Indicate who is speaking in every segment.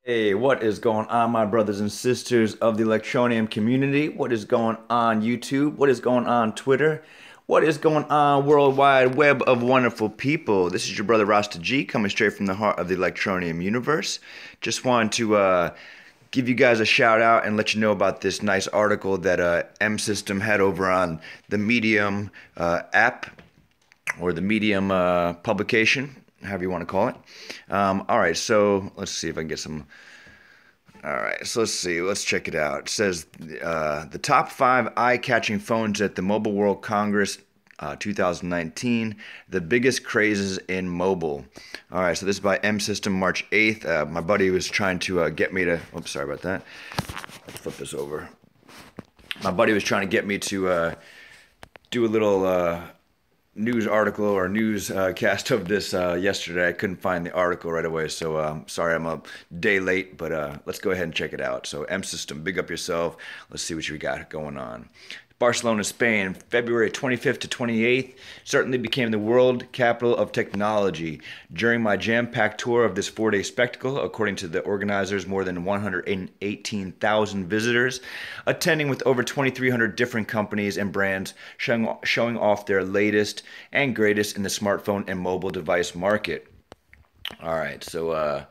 Speaker 1: Hey, what is going on, my brothers and sisters of the Electroneum community? What is going on YouTube? What is going on Twitter? What is going on World Wide Web of wonderful people? This is your brother Rasta G coming straight from the heart of the Electroneum universe. Just wanted to give you guys a shout out and let you know about this nice article that M System had over on the Medium app or the Medium publication, however you want to call it. All right, so let's see if I can get some. All right, so let's see. Let's check it out. It says the top 5 eye-catching phones at the Mobile World Congress 2019, the biggest crazes in mobile. All right, so this is by M System, March 8th. My buddy was trying to get me to. Oops, sorry about that. Let's flip this over. My buddy was trying to get me to do a little news article or news cast of this yesterday. I couldn't find the article right away, so sorry I'm a day late, but let's go ahead and check it out. So M System, big up yourself. Let's see what you got going on. Barcelona, Spain, February 25th to 28th, certainly became the world capital of technology. During my jam-packed tour of this 4-day spectacle, according to the organizers, more than 118,000 visitors, attending with over 2,300 different companies and brands showing off their latest and greatest in the smartphone and mobile device market. All right, so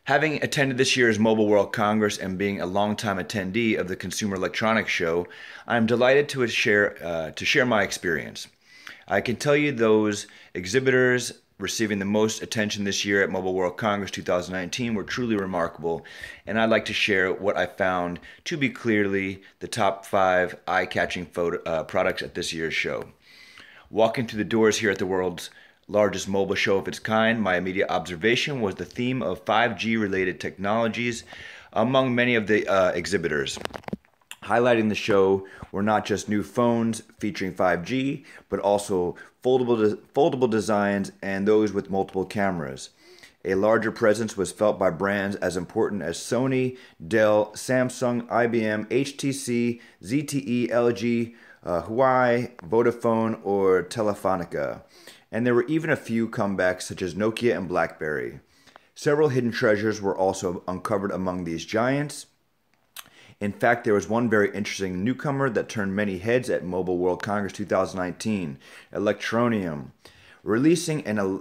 Speaker 1: having attended this year's Mobile World Congress and being a longtime attendee of the Consumer Electronics Show, I am delighted to share my experience. I can tell you those exhibitors receiving the most attention this year at Mobile World Congress 2019 were truly remarkable, and I'd like to share what I found to be clearly the top 5 eye-catching products at this year's show. Walking through the doors here at the world's largest mobile show of its kind, my immediate observation was the theme of 5G related technologies among many of the exhibitors. Highlighting the show were not just new phones featuring 5G, but also foldable designs and those with multiple cameras. A larger presence was felt by brands as important as Sony, Dell, Samsung, IBM, HTC, ZTE, LG, Huawei, Vodafone, or Telefonica. And there were even a few comebacks such as Nokia and BlackBerry. Several hidden treasures were also uncovered among these giants. In fact, there was one very interesting newcomer that turned many heads at Mobile World Congress 2019, Electroneum, releasing an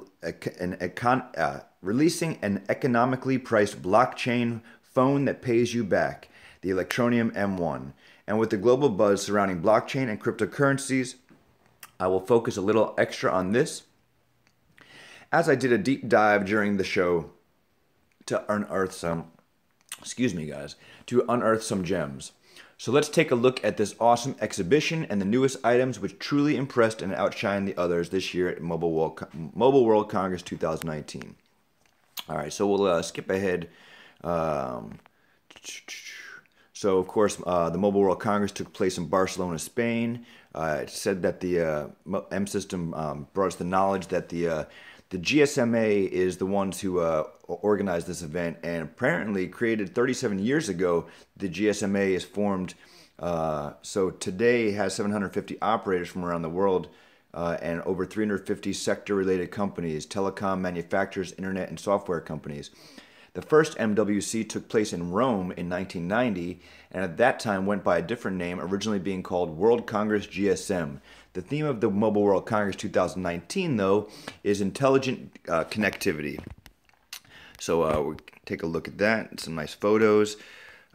Speaker 1: economically priced blockchain phone that pays you back, the Electroneum M1. And with the global buzz surrounding blockchain and cryptocurrencies, I will focus a little extra on this, as I did a deep dive during the show to unearth some, to unearth some gems. So let's take a look at this awesome exhibition and the newest items which truly impressed and outshined the others this year at Mobile World Congress 2019. All right, so we'll skip ahead. So, of course, the Mobile World Congress took place in Barcelona, Spain. It said that the M System brought us the knowledge that the GSMA is the ones who organized this event, and apparently created 37 years ago. The GSMA is formed, so today it has 750 operators from around the world and over 350 sector-related companies, telecom, manufacturers, internet, and software companies. The first MWC took place in Rome in 1990, and at that time went by a different name, originally being called World Congress GSM. The theme of the Mobile World Congress 2019, though, is intelligent connectivity. So we'll take a look at that, some nice photos.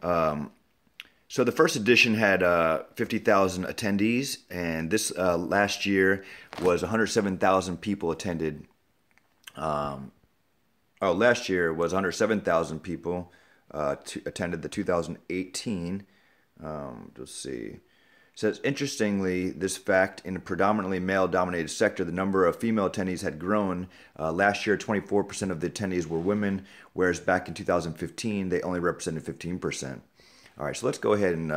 Speaker 1: So the first edition had 50,000 attendees, and this last year was 107,000 people attended. Last year was 107,000 people attended the 2018. Let's see. It says, interestingly, this fact, in a predominantly male-dominated sector, the number of female attendees had grown. Last year, 24% of the attendees were women, whereas back in 2015, they only represented 15%. All right, so let's go ahead and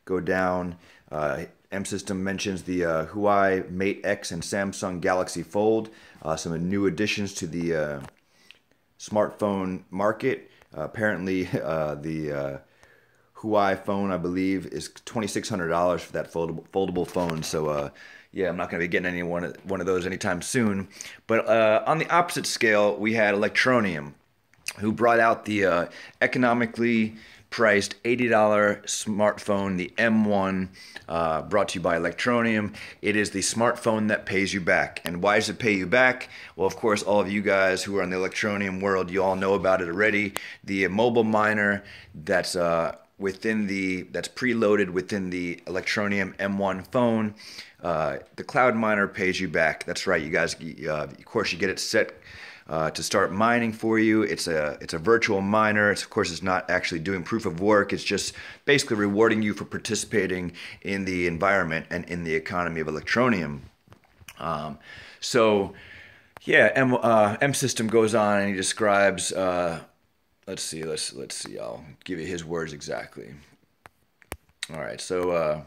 Speaker 1: go down. M System mentions the Huawei Mate X and Samsung Galaxy Fold, some new additions to the smartphone market. Apparently, the Huawei phone, I believe, is $2,600 for that foldable phone. So, yeah, I'm not going to be getting any one of those anytime soon. But on the opposite scale, we had Electroneum. who brought out the economically priced $80 smartphone, the M1, brought to you by Electroneum. It is the smartphone that pays you back. And why does it pay you back? Well, of course, all of you guys who are in the Electroneum world, you all know about it already. The mobile miner that's that's preloaded within the Electroneum M1 phone. The cloud miner pays you back. That's right, you guys. Of course, you get it set to start mining for you. It's a virtual miner. Of course, it's not actually doing proof of work. It's just basically rewarding you for participating in the environment and in the economy of Electroneum. So, yeah, M System goes on and he describes. Let's see. I'll give you his words exactly. All right. So.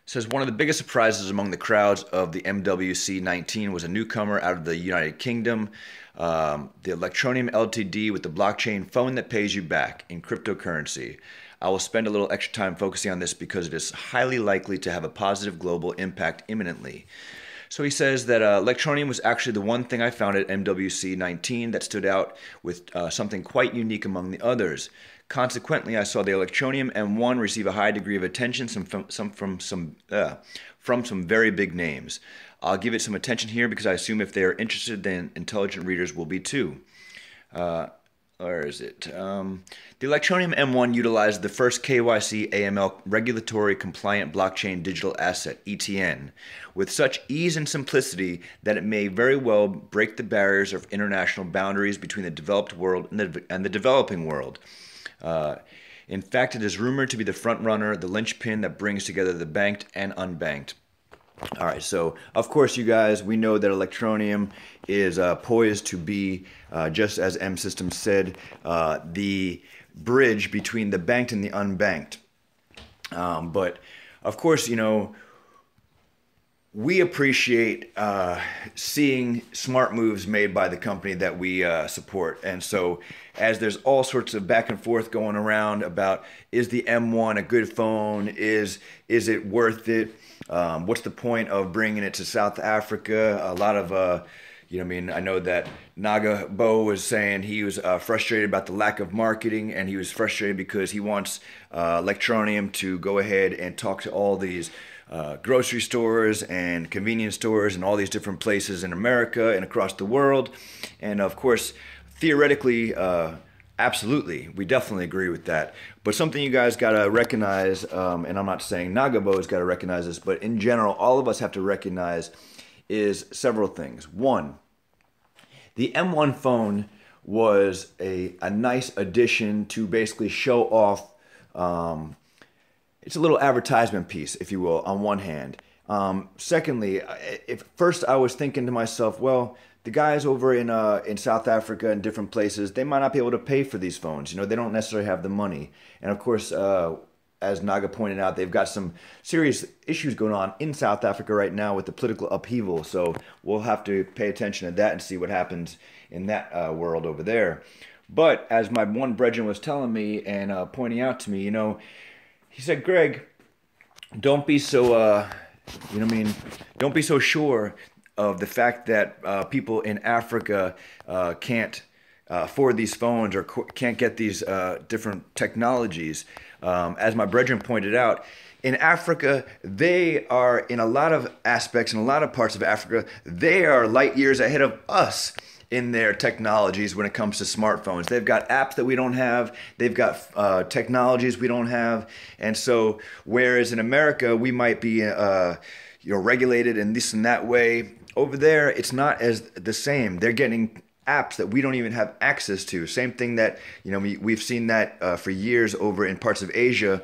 Speaker 1: Says one of the biggest surprises among the crowds of the MWC19 was a newcomer out of the United Kingdom, the Electroneum Ltd with the blockchain phone that pays you back in cryptocurrency. I will spend a little extra time focusing on this because it is highly likely to have a positive global impact imminently. So he says that Electroneum was actually the one thing I found at MWC19 that stood out with something quite unique among the others. Consequently, I saw the Electroneum M1 receive a high degree of attention from some very big names. I'll give it some attention here because I assume if they are interested, then intelligent readers will be too. Where is it? The Electroneum M1 utilized the first KYC AML regulatory compliant blockchain digital asset, ETN, with such ease and simplicity that it may very well break the barriers of international boundaries between the developed world and the developing world. In fact, it is rumored to be the front runner, the linchpin that brings together the banked and unbanked. All right, so of course, you guys, we know that Electroneum is poised to be, just as M Systems said, the bridge between the banked and the unbanked. But of course, you know, we appreciate seeing smart moves made by the company that we support. And so as there's all sorts of back and forth going around about, is the M1 a good phone? Is it worth it? What's the point of bringing it to South Africa? A lot of, you know, I mean, I know that Naga Bo was saying he was frustrated about the lack of marketing, and he was frustrated because he wants Electroneum to go ahead and talk to all these grocery stores and convenience stores and all these different places in America and across the world. And of course, theoretically, absolutely, we definitely agree with that. But something you guys got to recognize, and I'm not saying Nagabo's got to recognize this, but in general, all of us have to recognize is several things. One, the M1 phone was a nice addition to basically show off. It's a little advertisement piece, if you will, on one hand. Secondly, first I was thinking to myself, well, the guys over in South Africa and different places, they might not be able to pay for these phones. You know, they don't necessarily have the money. And of course, as Naga pointed out, they've got some serious issues going on in South Africa right now with the political upheaval. So we'll have to pay attention to that and see what happens in that world over there. But as my one brethren was telling me and pointing out to me, you know, he said, Greg, don't be so, you know what I mean, don't be so sure of the fact that people in Africa can't afford these phones or can't get these different technologies. As my brethren pointed out, in Africa, they are, in a lot of aspects, in a lot of parts of Africa, they are light years ahead of us in their technologies when it comes to smartphones. They've got apps that we don't have. They've got technologies we don't have. And so, whereas in America, we might be you know, regulated in this and that way, over there, it's not as the same. They're getting apps that we don't even have access to. Same thing that, you know, we've seen that for years over in parts of Asia.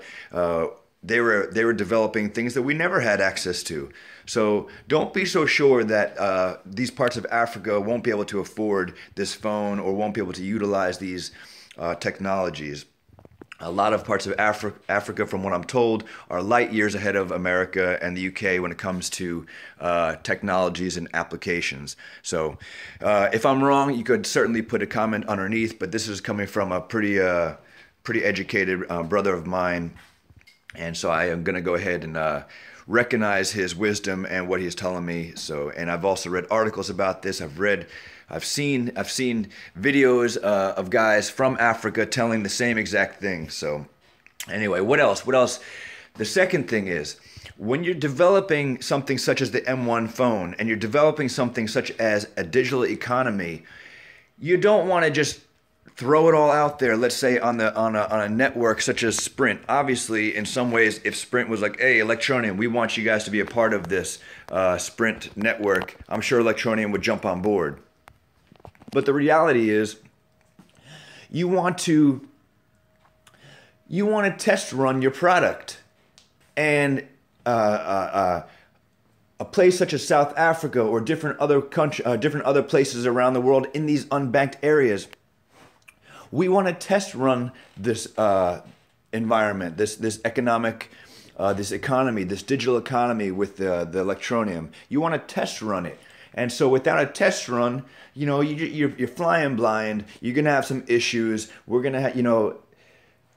Speaker 1: They were developing things that we never had access to. So don't be so sure that these parts of Africa won't be able to afford this phone or won't be able to utilize these technologies. A lot of parts of Africa, from what I'm told, are light years ahead of America and the UK when it comes to technologies and applications. So if I'm wrong, you could certainly put a comment underneath, but this is coming from a pretty educated brother of mine. And so I am going to go ahead and recognize his wisdom and what he's telling me. So, and I've also read articles about this. I've read I've seen videos of guys from Africa telling the same exact thing. So anyway, what else? What else? The second thing is, when you're developing something such as the M1 phone and you're developing something such as a digital economy, you don't want to just throw it all out there, let's say on a network such as Sprint. Obviously, in some ways, if Sprint was like, hey, Electroneum, we want you guys to be a part of this Sprint network, I'm sure Electroneum would jump on board. But the reality is, you want to test run your product. And a place such as South Africa or different other places around the world in these unbanked areas, we want to test run this environment, this economic, this economy, this digital economy with the Electroneum. You want to test run it. And so without a test run, you know, you're flying blind. You're going to have some issues. We're going to have, you know,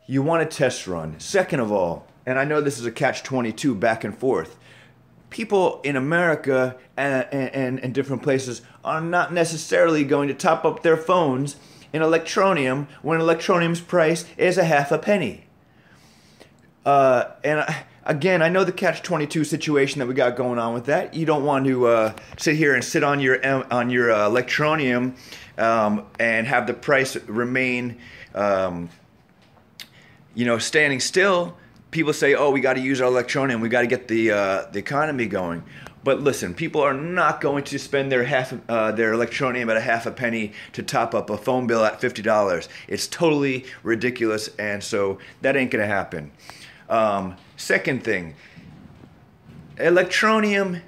Speaker 1: you want a test run. Second of all, and I know this is a catch-22 back and forth, people in America and different places are not necessarily going to top up their phones in Electroneum when Electroneum's price is a half a penny. Again, I know the catch-22 situation that we got going on with that. You don't want to sit here and sit on your Electroneum and have the price remain, you know, standing still. People say, oh, we got to use our Electroneum, we got to get the economy going. But listen, people are not going to spend their Electroneum at a half a penny to top up a phone bill at $50. It's totally ridiculous, and so that ain't gonna happen. Second thing, Electroneum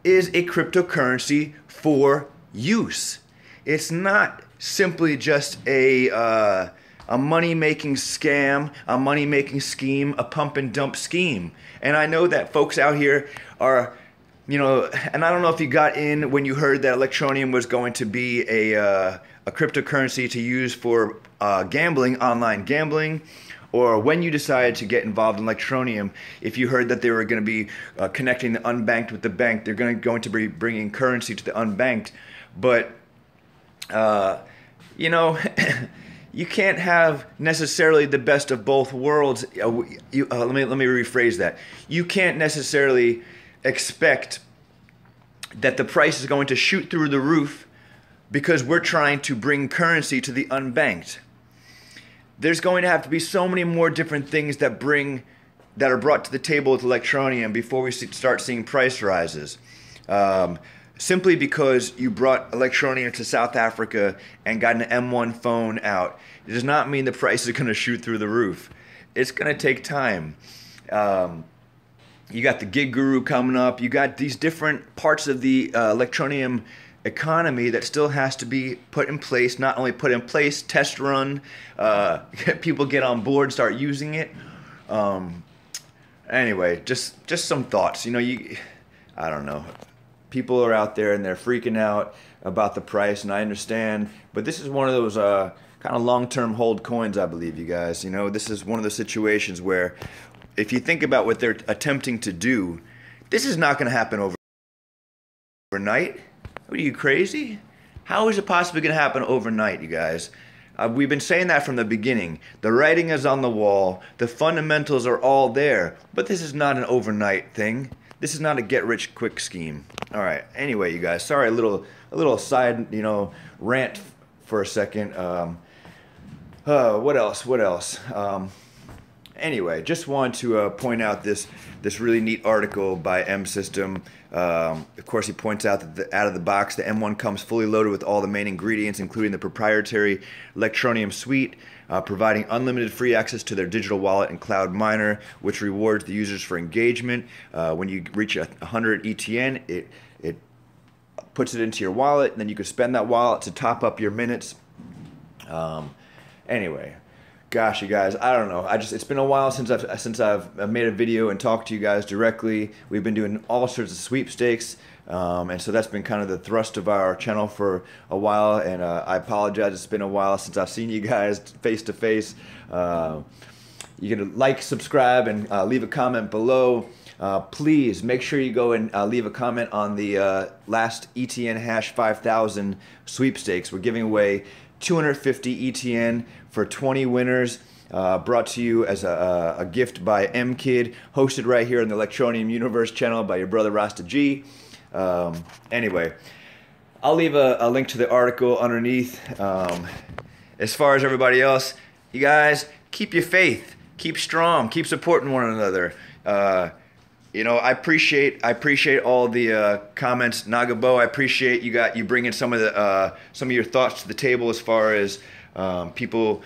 Speaker 1: is a cryptocurrency for use. It's not simply just a money-making scam, a money-making scheme, a pump-and-dump scheme. And I know that folks out here are, you know, and I don't know if you got in when you heard that Electroneum was going to be a cryptocurrency to use for gambling, online gambling, or when you decided to get involved in Electroneum, if you heard that they were going to be connecting the unbanked with the bank, they're going to be bringing currency to the unbanked. But, you know, you can't have necessarily the best of both worlds. Let me rephrase that. You can't necessarily expect that the price is going to shoot through the roof because we're trying to bring currency to the unbanked. There's going to have to be so many more different things that are brought to the table with Electroneum before we start seeing price rises. Simply because you brought Electroneum to South Africa and got an M1 phone out, it does not mean the price is going to shoot through the roof. It's going to take time. You got the gig guru coming up. You got these different parts of the Electroneum economy that still has to be put in place. Not only put in place, test run, people get on board, start using it. Anyway, just some thoughts. You know, I don't know. People are out there and they're freaking out about the price, and I understand. But this is one of those kind of long-term hold coins, I believe, you guys. You know, this is one of those situations where if you think about what they're attempting to do, this is not going to happen overnight. Are you crazy? How is it possibly going to happen overnight, you guys? We've been saying that from the beginning. The writing is on the wall. The fundamentals are all there. But this is not an overnight thing. This is not a get-rich-quick scheme. All right. Anyway, you guys, sorry, a little side, you know, rant for a second. What else? Anyway, just wanted to point out this really neat article by M System. Of course, he points out that out of the box, the M1 comes fully loaded with all the main ingredients, including the proprietary Electroneum suite, providing unlimited free access to their digital wallet and cloud miner, which rewards the users for engagement. When you reach 100 ETN, it puts it into your wallet, and then you can spend that wallet to top up your minutes. Anyway. Gosh, you guys, I don't know. It's been a while since I've made a video and talked to you guys directly. We've been doing all sorts of sweepstakes, and so that's been kind of the thrust of our channel for a while. And I apologize. It's been a while since I've seen you guys face to face. You can like, subscribe, and leave a comment below. Please make sure you go and leave a comment on the last ETN hash 5000 sweepstakes. We're giving away 250 ETN for 20 winners. Brought to you as a gift by MKid, hosted right here on the Electroneum Universe channel by your brother Rasta G. Anyway, I'll leave a link to the article underneath. As far as everybody else, you guys, keep your faith, keep strong, keep supporting one another. You know, I appreciate all the comments, Nagabo. I appreciate you bringing some of your thoughts to the table as far as people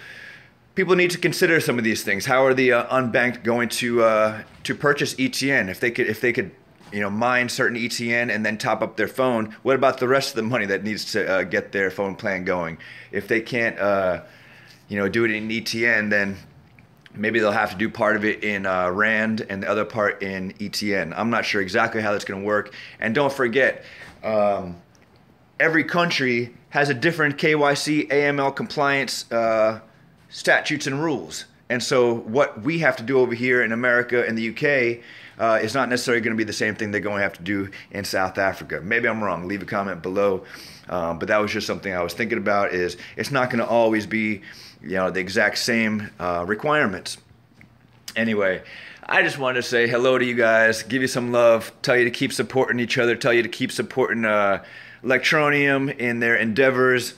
Speaker 1: need to consider some of these things. How are the unbanked going to purchase ETN if they could you know, mine certain ETN and then top up their phone? What about the rest of the money that needs to get their phone plan going? If they can't you know, do it in ETN, then maybe they'll have to do part of it in Rand and the other part in ETN. I'm not sure exactly how that's going to work. And don't forget, every country has a different KYC, AML compliance statutes and rules. And so what we have to do over here in America and the UK is not necessarily going to be the same thing they're going to have to do in South Africa. Maybe I'm wrong. Leave a comment below. But that was just something I was thinking about. Is it's not going to always be, you know, the exact same requirements. Anyway, I just wanted to say hello to you guys, give you some love, tell you to keep supporting each other, tell you to keep supporting Electroneum in their endeavors.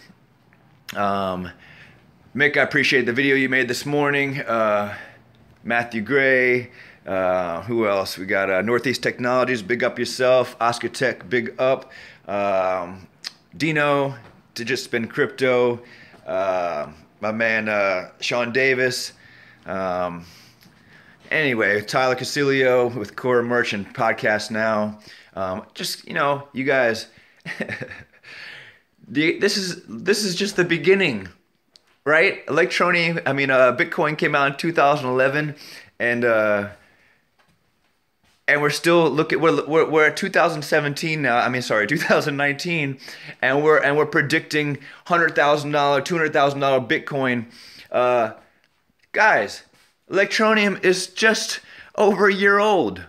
Speaker 1: Mick, I appreciate the video you made this morning. Matthew Gray. Who else? We got Northeast Technologies, big up yourself. Oscar Tech, big up. Dino, to just spin crypto. My man Sean Davis. Anyway, Tyler Casilio with Core Merchant Podcast Now. Just, you know, you guys, this is just the beginning, right? Electroneum, I mean, Bitcoin came out in 2011, and we're still we're at 2017 now. I mean, sorry, 2019, and we're predicting $100,000, $200,000 Bitcoin. Guys, Electroneum is just over a year old.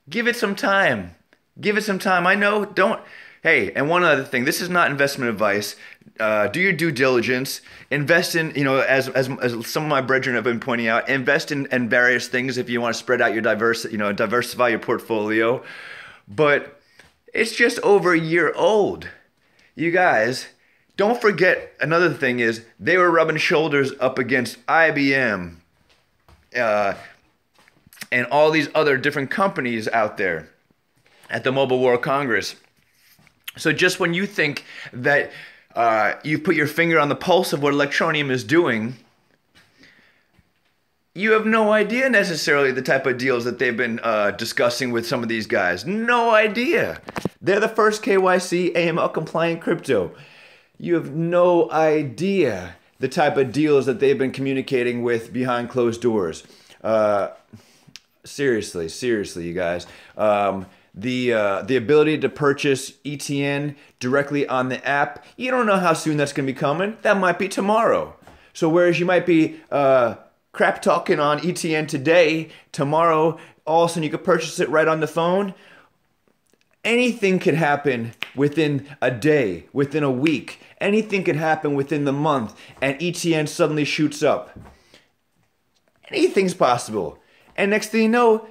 Speaker 1: Give it some time. Give it some time. I know. Don't. Hey, and one other thing. This is not investment advice. Do your due diligence. Invest in, you know, as some of my brethren have been pointing out, invest in various things if you want to spread out your diversify your portfolio. But it's just over a year old. You guys, don't forget, another thing is they were rubbing shoulders up against IBM and all these other different companies out there at the Mobile World Congress. So just when you think that you put your finger on the pulse of what Electroneum is doing, you have no idea necessarily the type of deals that they've been discussing with some of these guys. No idea. They're the first KYC AML compliant crypto. You have no idea the type of deals that they've been communicating with behind closed doors. Seriously, you guys. The ability to purchase ETN directly on the app, you don't know how soon that's going to be coming. That might be tomorrow. So whereas you might be crap talking on ETN today, tomorrow all of a sudden you could purchase it right on the phone. Anything could happen within a day, within a week. Anything could happen within the month, and ETN suddenly shoots up. Anything's possible. And next thing you know,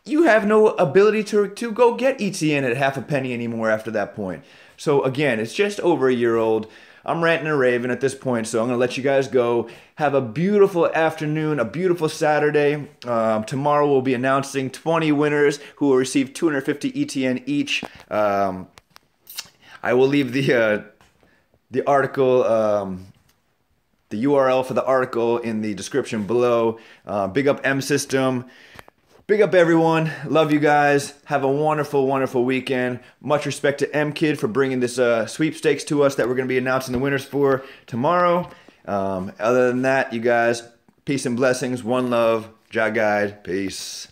Speaker 1: you have no ability to go get ETN at half a penny anymore after that point. So again, it's just over a year old. I'm ranting and raving at this point, so I'm going to let you guys go. Have a beautiful afternoon, a beautiful Saturday. Tomorrow we'll be announcing 20 winners who will receive 250 ETN each. I will leave the article, the URL for the article in the description below. Big up M System. Big up everyone. Love you guys. Have a wonderful, wonderful weekend. Much respect to M-Kid for bringing this sweepstakes to us that we're going to be announcing the winners for tomorrow. Other than that, you guys, peace and blessings. One love. Jah Guide. Peace.